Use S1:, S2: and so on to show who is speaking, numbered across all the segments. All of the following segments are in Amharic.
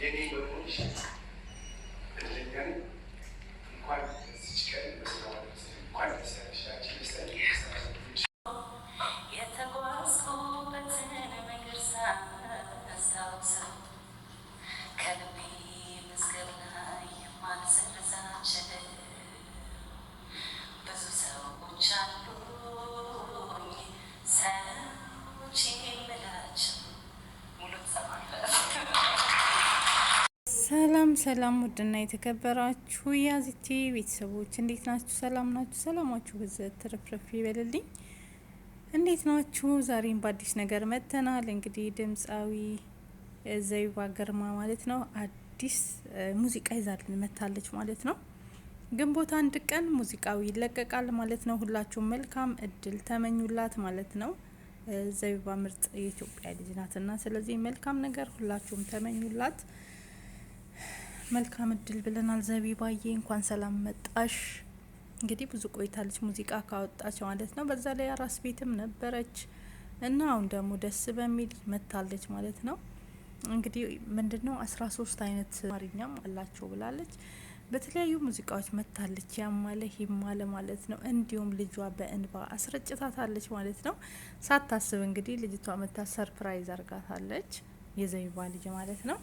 S1: የኔ በሆንሽ እድለኛ ነኝ። እንኳን እዚች ቀን በሰላም እንኳን ደስ ያለሽ አንቺ ደስታ
S2: የተጓዝኩበትን መንገድ ሳስታውሰው ከልቤ መዝገብ ላይ ማልሰርዛቸው ብዙ ሰዎች አሉኝ ሰዎች የምላቸው ሙሉ ትሰማለህ። ሰላም ሰላም፣ ውድና የተከበራችሁ ያዚቲ ቤተሰቦች እንዴት ናችሁ? ሰላም ናችሁ? ሰላማችሁ በዘት ትርፍርፍ ይበልልኝ። እንዴት ናችሁ? ዛሬም በአዲስ ነገር መጥተናል። እንግዲህ ድምፃዊ ዘይባ ግርማ ማለት ነው አዲስ ሙዚቃ ይዛልን መታለች ማለት ነው። ግንቦት 1 ቀን ሙዚቃው ይለቀቃል ማለት ነው። ሁላችሁም መልካም እድል ተመኙላት ማለት ነው። ዘይባ ምርጥ የኢትዮጵያ ልጅ ናትና ስለዚህ መልካም ነገር ሁላችሁም ተመኙላት። መልካም እድል ብለናል። ዘቢባዬ እንኳን ሰላም መጣሽ። እንግዲህ ብዙ ቆይታለች ሙዚቃ ካወጣች ማለት ነው። በዛ ላይ አራስ ቤትም ነበረች እና አሁን ደግሞ ደስ በሚል መታለች ማለት ነው። እንግዲህ ምንድነው 13 አይነት አማርኛም አላቸው ብላለች። በተለያዩ ሙዚቃዎች መታለች። ያማለ ሂማለ ማለት ነው። እንዲሁም ልጇ በእንባ አስረጭታታለች ማለት ነው። ሳታስብ እንግዲህ ልጅቷ መታ ሰርፕራይዝ አርጋታለች። የዘቢባ ልጅ ማለት ነው።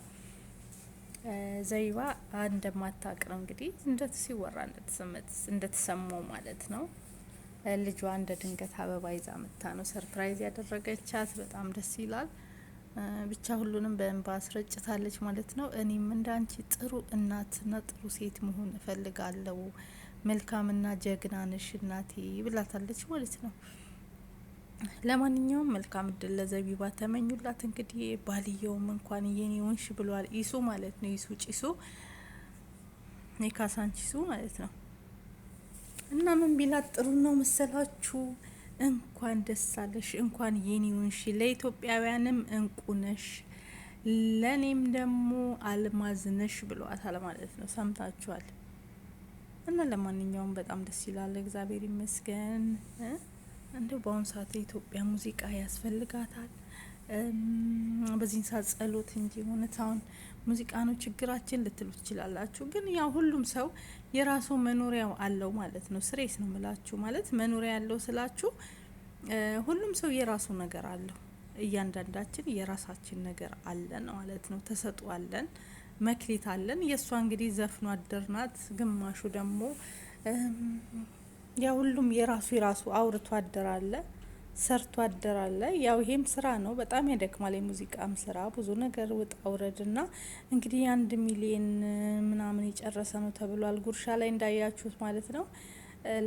S2: ዘይባ እንደማታውቅ ነው እንግዲህ ሲወራ እንደተሰማው ማለት ነው። ልጇ እንደ ድንገት አበባ ይዛ መታ ነው ሰርፕራይዝ ያደረገቻት። በጣም ደስ ይላል። ብቻ ሁሉንም በእንባ አስረጭታለች ማለት ነው። እኔም እንዳንቺ ጥሩ እናትና ጥሩ ሴት መሆን እፈልጋለሁ፣ መልካምና ጀግና ነሽ እናቴ ብላታለች ማለት ነው። ለማንኛውም መልካም እድል ለዘቢባ ተመኙላት። እንግዲህ ባልየውም እንኳን የኔ ወንሽ ብሏል። ኢሱ ማለት ነው። ኢሱ ጭሱ የካሳንቺሱ ማለት ነው። እና ምን ቢላት ጥሩ ነው መሰላችሁ? እንኳን ደስ አለሽ፣ እንኳን የኔ ወንሽ፣ ለኢትዮጵያውያንም እንቁ ነሽ፣ ለኔም ደግሞ አልማዝ ነሽ ብሏታል ማለት ነው። ሰምታችኋል። እና ለማንኛውም በጣም ደስ ይላል። እግዚአብሔር ይመስገን። እንደው በአሁኑ ሰዓት የኢትዮጵያ ሙዚቃ ያስፈልጋታል። በዚህን ሰዓት ጸሎት እንጂ እውነት አሁን ሙዚቃ ነው ችግራችን ልትሉ ትችላላችሁ። ግን ያው ሁሉም ሰው የራሱ መኖሪያው አለው ማለት ነው። ስሬስ ነው ምላችሁ ማለት መኖሪያ ያለው ስላችሁ ሁሉም ሰው የራሱ ነገር አለው። እያንዳንዳችን የራሳችን ነገር አለን ማለት ነው። ተሰጥቷለን፣ መክሊት አለን። የእሷ እንግዲህ ዘፍኖ አደርናት፣ ግማሹ ደግሞ ያው ሁሉም የራሱ አውርቶ አደራለ፣ ሰርቶ አደራለ። ያው ይሄም ስራ ነው፣ በጣም ያደክማል። የሙዚቃም ስራ ብዙ ነገር ውጣ ውረድና እንግዲህ 1 ሚሊዮን ምናምን የጨረሰ ነው ተብሏል። ጉርሻ ላይ እንዳያችሁት ማለት ነው።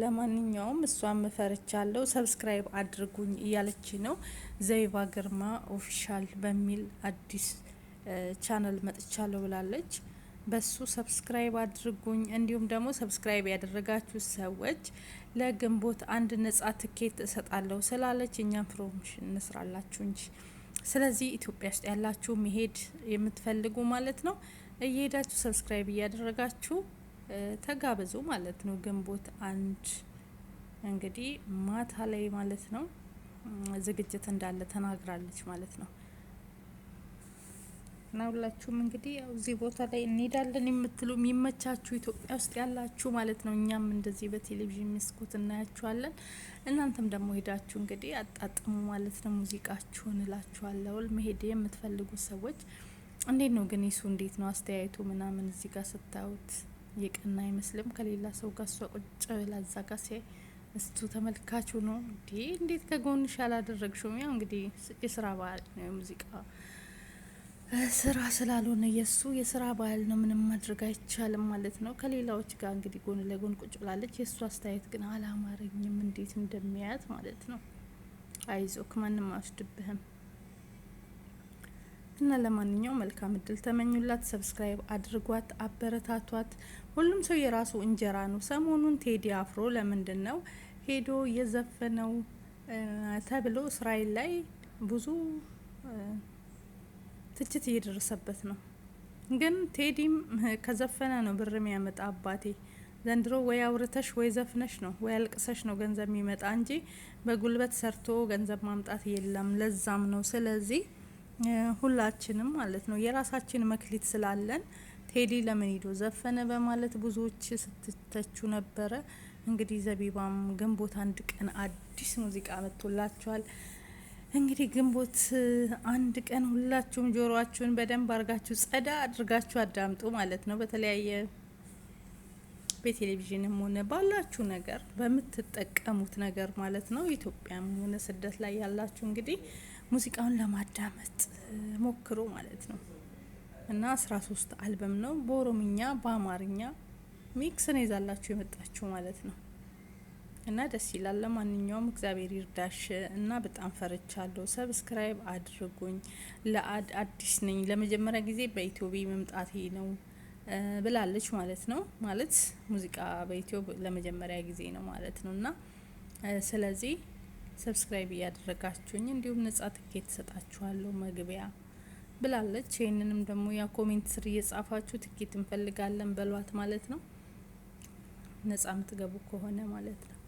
S2: ለማንኛውም እሷም ፈርቻለሁ፣ ሰብስክራይብ አድርጉኝ እያለች ነው። ዘይባ ግርማ ኦፊሻል በሚል አዲስ ቻናል መጥቻለሁ ብላለች። በሱ ሰብስክራይብ አድርጉኝ። እንዲሁም ደግሞ ሰብስክራይብ ያደረጋችሁ ሰዎች ለግንቦት 1 ነጻ ትኬት እሰጣለሁ ስላለች እኛም ፕሮሞሽን እንስራላችሁ እንጂ። ስለዚህ ኢትዮጵያ ውስጥ ያላችሁ መሄድ የምትፈልጉ ማለት ነው እየሄዳችሁ ሰብስክራይብ እያደረጋችሁ ተጋበዙ ማለት ነው። ግንቦት 1 እንግዲህ ማታ ላይ ማለት ነው ዝግጅት እንዳለ ተናግራለች ማለት ነው። እና ሁላችሁም እንግዲህ ያው እዚህ ቦታ ላይ እንሄዳለን የምትሉ የሚመቻችሁ ኢትዮጵያ ውስጥ ያላችሁ ማለት ነው። እኛም እንደዚህ በቴሌቪዥን መስኮት እናያችኋለን። እናንተም ደግሞ ሄዳችሁ እንግዲህ አጣጥሙ ማለት ነው ሙዚቃችሁን እላችኋለሁ። መሄድ የምትፈልጉ ሰዎች እንዴት ነው ግን ይሱ እንዴት ነው አስተያየቱ ምናምን? እዚህ ጋር ስታዩት የቀና አይመስልም ከሌላ ሰው ጋር እሷ ቁጭ ብላ እዛ ጋር እስቱ ተመልካቹ ነው እንዴት ከጎንሽ አላደረግሽውም? ያው እንግዲህ የስራ ባህል ነው የሙዚቃ ስራ ስላልሆነ የሱ የስራ ባህል ነው። ምንም ማድረግ አይቻልም ማለት ነው። ከሌላዎች ጋር እንግዲህ ጎን ለጎን ቁጭ ብላለች። የሱ አስተያየት ግን አላማረኝም እንዴት እንደሚያያት ማለት ነው። አይዞክ ማንም አይወስድብህም። እና ለማንኛውም መልካም እድል ተመኙላት። ሰብስክራይብ አድርጓት፣ አበረታቷት። ሁሉም ሰው የራሱ እንጀራ ነው። ሰሞኑን ቴዲ አፍሮ ለምንድን ነው ሄዶ የዘፈነው ተብሎ እስራኤል ላይ ብዙ ትችት እየደረሰበት ነው። ግን ቴዲም ከዘፈነ ነው ብር የሚያመጣ አባቴ። ዘንድሮ ወይ አውርተሽ ወይ ዘፍነሽ ነው ወይ አልቅሰሽ ነው ገንዘብ የሚመጣ እንጂ በጉልበት ሰርቶ ገንዘብ ማምጣት የለም። ለዛም ነው። ስለዚህ ሁላችንም ማለት ነው የራሳችን መክሊት ስላለን ቴዲ ለምን ሄዶ ዘፈነ በማለት ብዙዎች ስትተቹ ነበረ። እንግዲህ ዘቢባም ግንቦት አንድ ቀን አዲስ ሙዚቃ መጥቶላችኋል። እንግዲህ ግንቦት አንድ ቀን ሁላችሁም ጆሮአችሁን በደንብ አርጋችሁ ጸዳ አድርጋችሁ አዳምጡ ማለት ነው። በተለያየ በቴሌቪዥንም ሆነ ባላችሁ ነገር በምትጠቀሙት ነገር ማለት ነው። ኢትዮጵያም ሆነ ስደት ላይ ያላችሁ እንግዲህ ሙዚቃውን ለማዳመጥ ሞክሩ ማለት ነው። እና 13 አልበም ነው በኦሮምኛ በአማርኛ ሚክስ ነው ይዛላችሁ የመጣችሁ ማለት ነው። እና ደስ ይላል። ለማንኛውም እግዚአብሔር ይርዳሽ እና በጣም ፈርቻለሁ። ሰብስክራይብ አድርጉኝ። ለአዲስ ነኝ ለመጀመሪያ ጊዜ በኢትዮቢ መምጣቴ ነው ብላለች ማለት ነው። ማለት ሙዚቃ በኢትዮብ ለመጀመሪያ ጊዜ ነው ማለት ነው። እና ስለዚህ ሰብስክራይብ እያደረጋችሁኝ እንዲሁም ነጻ ትኬት ሰጣችኋለሁ መግቢያ ብላለች። ይህንንም ደግሞ ያ ኮሜንት ስር እየጻፋችሁ ትኬት እንፈልጋለን በሏት ማለት ነው። ነጻ ምትገቡ ከሆነ ማለት ነው።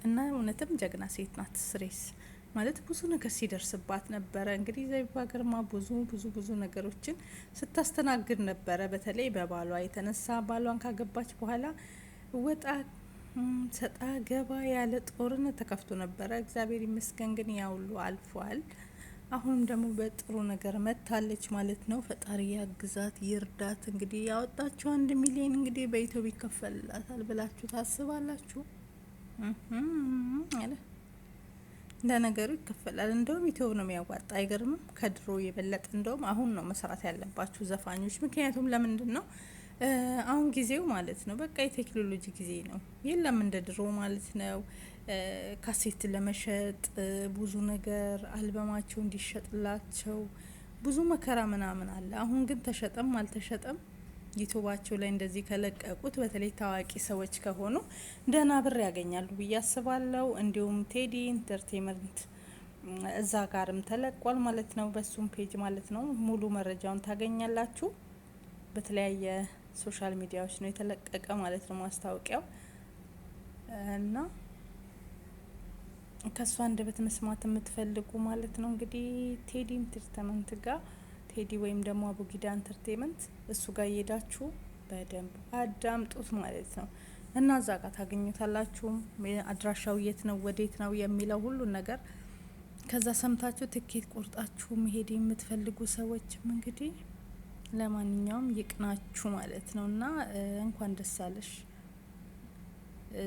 S2: እና እውነትም ጀግና ሴት ናት። ስሬስ ማለት ብዙ ነገር ሲደርስባት ነበረ። እንግዲህ ዘቢባ ግርማ ብዙ ነገሮችን ስታስተናግድ ነበረ። በተለይ በባሏ የተነሳ ባሏን ካገባች በኋላ ወጣ ሰጣ ገባ ያለ ጦርነት ተከፍቶ ነበረ። እግዚአብሔር ይመስገን ግን ያ ሁሉ አልፏል። አሁንም ደግሞ በጥሩ ነገር መታለች ማለት ነው። ፈጣሪ ያግዛት ይርዳት። እንግዲህ ያወጣችሁ 1 ሚሊዮን እንግዲህ በኢትዮብ ይከፈልላታል ብላችሁ ታስባላችሁ? አለ ለነገሩ ይከፈላል። እንደውም ኢትዮብ ነው የሚያዋጣ። አይገርምም? ከድሮ የበለጠ እንደውም አሁን ነው መስራት ያለባችሁ ዘፋኞች። ምክንያቱም ለምንድን ነው አሁን ጊዜው ማለት ነው በቃ የቴክኖሎጂ ጊዜ ነው። የለም እንደ ድሮ ማለት ነው ካሴት ለመሸጥ ብዙ ነገር አልበማቸው እንዲሸጥላቸው ብዙ መከራ ምናምን አለ። አሁን ግን ተሸጠም አልተሸጠም ዩቲዩባቸው ላይ እንደዚህ ከለቀቁት በተለይ ታዋቂ ሰዎች ከሆኑ ደህና ብር ያገኛሉ ብዬ አስባለሁ። እንዲሁም ቴዲ ኢንተርቴንመንት እዛ ጋርም ተለቋል ማለት ነው፣ በሱም ፔጅ ማለት ነው። ሙሉ መረጃውን ታገኛላችሁ። በተለያየ ሶሻል ሚዲያዎች ነው የተለቀቀ ማለት ነው ማስታወቂያው። እና ከሷ አንደበት መስማት የምትፈልጉ ማለት ነው እንግዲህ ቴዲ ኢንተርቴንመንት ጋር ቴዲ ወይም ደግሞ አቡጊዳ ኢንተርቴንመንት እሱ ጋር እየሄዳችሁ በደንብ አዳምጡት ማለት ነው። እና እዛ ጋር ታገኙታላችሁ። አድራሻው የት ነው ወዴት ነው የሚለው ሁሉን ነገር ከዛ ሰምታችሁ ትኬት ቆርጣችሁ መሄድ የምትፈልጉ ሰዎችም እንግዲህ ለማንኛውም ይቅናችሁ ማለት ነው። እና እንኳን ደስ አለሽ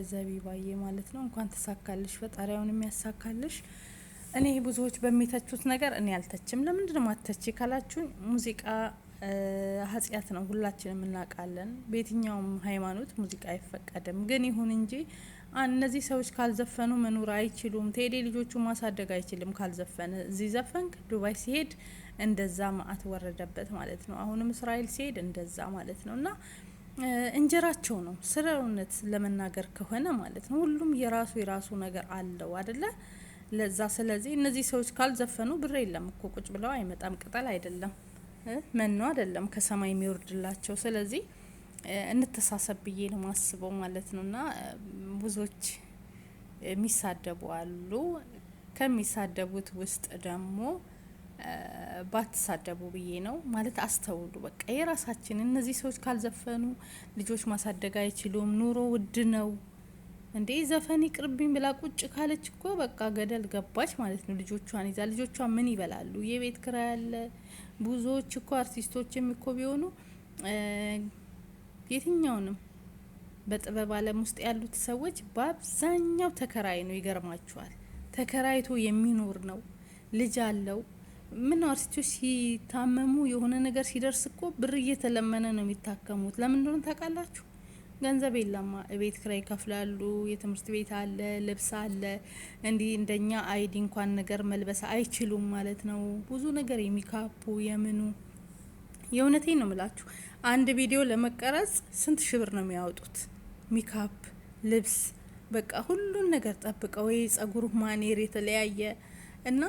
S2: ዘቢባዬ ማለት ነው። እንኳን ተሳካልሽ፣ ፈጣሪያውን የሚያሳካልሽ። እኔ ብዙዎች በሚተቹት ነገር እኔ አልተችም። ለምንድነው ማተች ካላችሁ ሙዚቃ ኃጢአት ነው፣ ሁላችንም እናውቃለን። በየትኛውም ሃይማኖት ሙዚቃ አይፈቀድም። ግን ይሁን እንጂ እነዚህ ሰዎች ካልዘፈኑ መኖር አይችሉም። ቴዲ ልጆቹ ማሳደግ አይችልም ካልዘፈነ። እዚህ ዘፈንክ ዱባይ ሲሄድ እንደዛ ማአት ወረደበት ማለት ነው። አሁንም እስራኤል ሲሄድ እንደዛ ማለት ነው። እና እንጀራቸው ነው ስለ እውነት ለመናገር ከሆነ ማለት ነው። ሁሉም የራሱ ነገር አለው አደለ ለዛ። ስለዚህ እነዚህ ሰዎች ካልዘፈኑ ብር የለም እኮ ቁጭ ብለው አይመጣም። ቅጠል አይደለም መኖ አይደለም ከሰማይ የሚወርድላቸው። ስለዚህ እንተሳሰብ ብዬ ነው ማስበው ማለት ነው። እና ብዙዎች የሚሳደቡ አሉ። ከሚሳደቡት ውስጥ ደግሞ ባትሳደቡ ብዬ ነው ማለት። አስተውሉ በቃ የራሳችን። እነዚህ ሰዎች ካልዘፈኑ ልጆች ማሳደግ አይችሉም። ኑሮ ውድ ነው እንዴ። ዘፈን ይቅርብኝ ብላ ቁጭ ካለች እኮ በቃ ገደል ገባች ማለት ነው። ልጆቿን ይዛ ልጆቿ ምን ይበላሉ? የቤት ኪራይ አለ። ብዙዎች እኮ አርቲስቶችም እኮ ቢሆኑ የትኛውንም በጥበብ ዓለም ውስጥ ያሉት ሰዎች በአብዛኛው ተከራይ ነው። ይገርማቸዋል። ተከራይቶ የሚኖር ነው። ልጅ አለው። ምን አርቲስቶች ሲታመሙ የሆነ ነገር ሲደርስ እኮ ብር እየተለመነ ነው የሚታከሙት። ለምን እንደሆነ ታውቃላችሁ? ገንዘብ የለማ። ቤት ኪራይ ይከፍላሉ። የትምህርት ቤት አለ፣ ልብስ አለ። እንዲህ እንደኛ አይዲ እንኳን ነገር መልበስ አይችሉም ማለት ነው። ብዙ ነገር የሚካፑ የምኑ የእውነቴን ነው ምላችሁ። አንድ ቪዲዮ ለመቀረጽ ስንት ሺህ ብር ነው የሚያወጡት? ሚካፕ፣ ልብስ፣ በቃ ሁሉን ነገር ጠብቀው የጸጉር ማኔር የተለያየ እና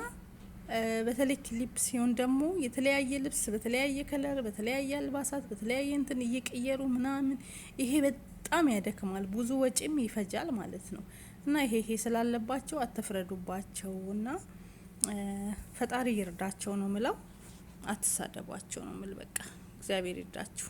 S2: በተለይ ክሊፕ ሲሆን ደግሞ የተለያየ ልብስ በተለያየ ከለር በተለያየ አልባሳት በተለያየ እንትን እየቀየሩ ምናምን፣ ይሄ በጣም ያደክማል፣ ብዙ ወጪም ይፈጃል ማለት ነው። እና ይሄ ስላለባቸው አትፍረዱባቸው እና ፈጣሪ ይርዳቸው ነው ምለው። አትሳደቧቸው ነው ምል። በቃ እግዚአብሔር ይርዳችሁ።